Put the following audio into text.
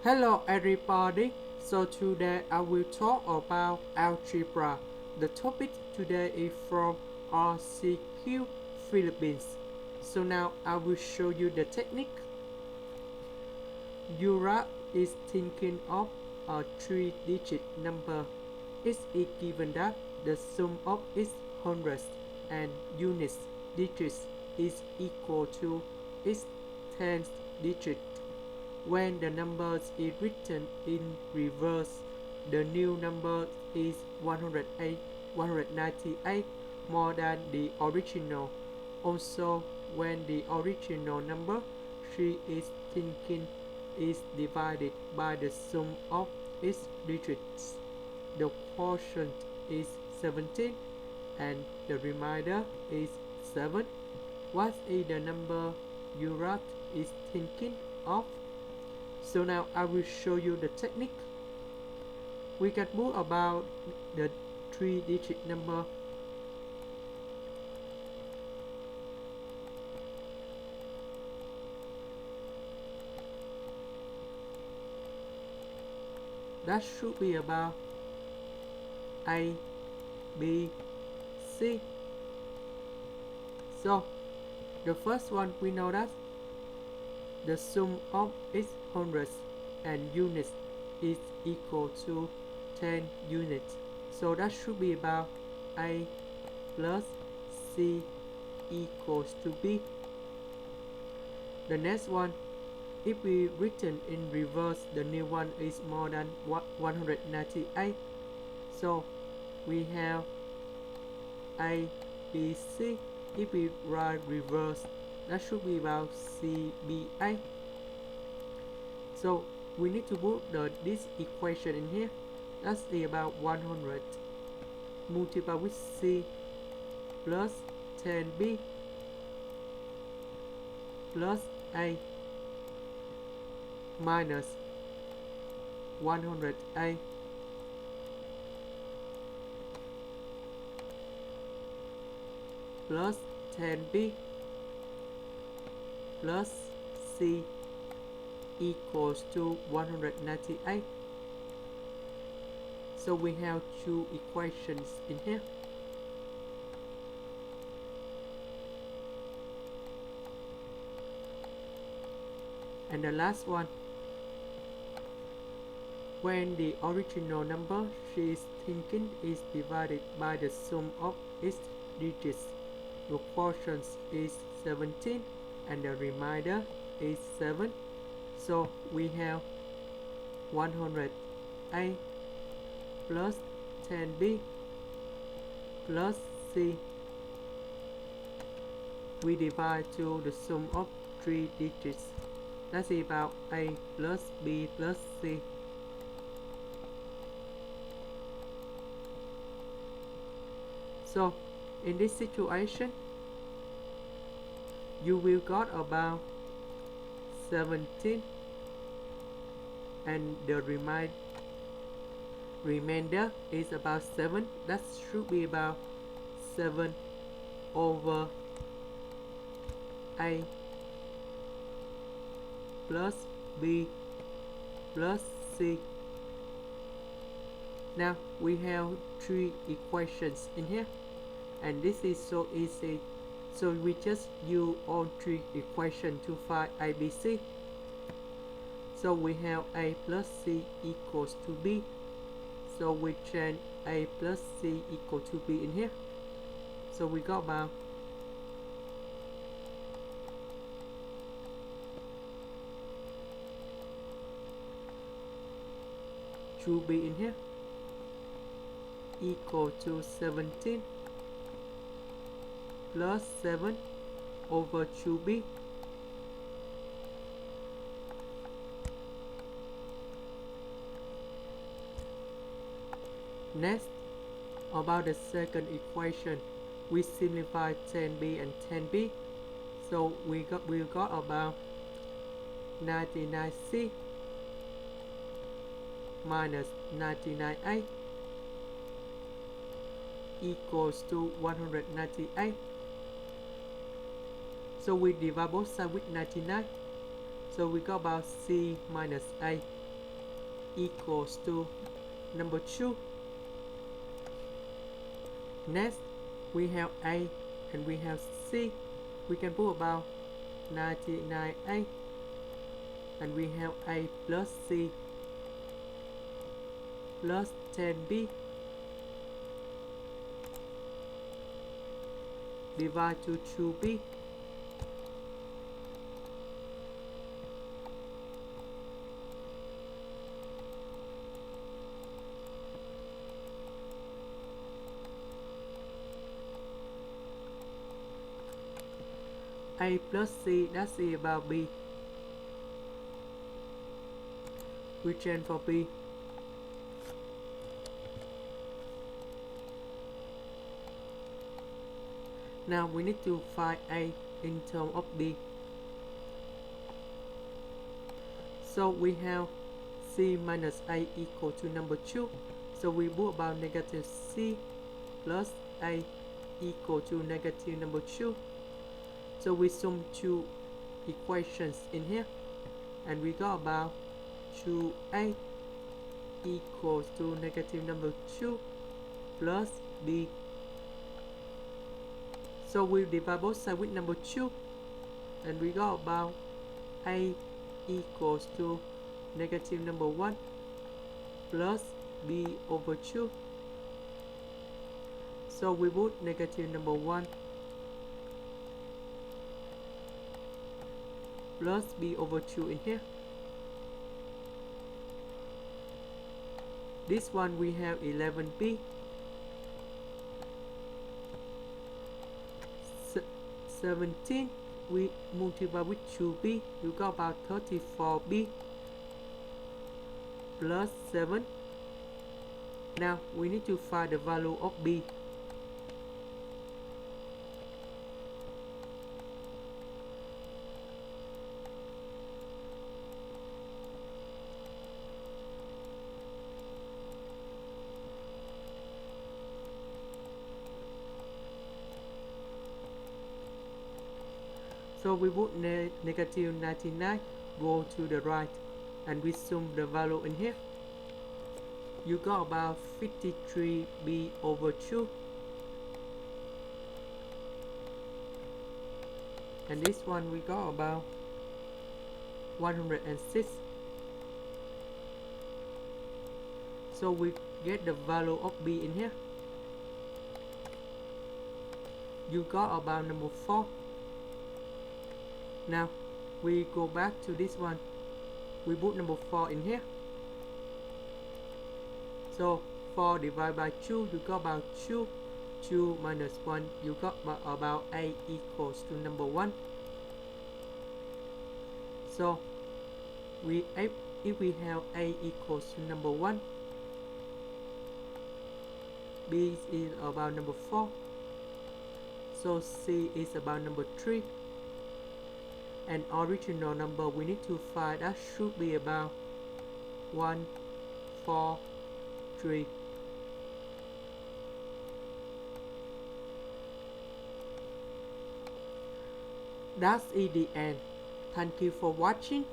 Hello everybody, so today I will talk about algebra. The topic today is from RCQ Philippines. So now I will show you the technique. Yuzrah is thinking of a 3-digit number. It is given that the sum of its hundreds and units digits is equal to its tenth digit. When the number is written in reverse, the new number is 198 more than the original. Also, when the original number 3 is thinking is divided by the sum of its digits, the quotient is 17 and the remainder is 7. What is the number Yuzrah is thinking of? So now I will show you the technique. We can move about the 3-digit number. That should be about A, B, C. So the first one, we know that the sum of its hundreds and units is equal to 10 units. So that should be about A plus C equals to B. The next one, if we written in reverse, the new one is more than 198. So we have A, B, C. If we write reverse, that should be about C, B, A. So we need to put this equation in here. That's the about 100 multiplied with C plus 10B plus A minus 100A plus 10B plus C equals to 198. So we have two equations in here. And the last one, when the original number she is thinking is divided by the sum of its digits, the quotient is 17 and the remainder is 7. So we have 100A plus 10B plus C. We divide to the sum of 3 digits. That's about A plus B plus C. So in this situation, you will got about 17 and the remainder is about 7. That should be about 7 over A plus B plus C. Now we have 3 equations in here, and this is so easy. So we just use all 3 equations to find A, B, C. So we have A plus C equals to B. So we change A plus C equal to B in here. So we got about 2B in here equal to 17 plus 7 over 2B Next, about the second equation, we simplify 10B and 10B. So we got about 99C minus 99A equals to 198. So we divide both sides with 99. So we got about C minus A equals to number 2. Next, we have A and we have C. We can put about 99A, and we have A plus C plus 10B divide to 2B. A plus C, that's C about B. We change for B. Now we need to find A in terms of B. So we have C minus A equal to number 2. So we put about negative C plus A equal to negative number 2. So we sum two equations in here, and we got about 2A equals to negative number 2 plus B. So we divide both sides with number 2, and we got about A equals to negative number 1 plus B over 2. So we put negative number 1 plus B over 2 in here. This one we have 11B. 17 we multiply with 2B, you got about 34B plus 7. Now we need to find the value of B. So we put negative 99 go to the right, and we sum the value in here. You got about 53B over 2. And this one we got about 106. So we get the value of B in here. You got about number 4. Now we go back to this one. We put number 4 in here. So 4 divided by 2, you got about 2. 2 minus 1, you got about A equals to number 1. So if we have A equals to number 1, B is about number 4. So C is about number 3. And original number we need to find, that should be about 1, 4, 3. That's the end. Thank you for watching.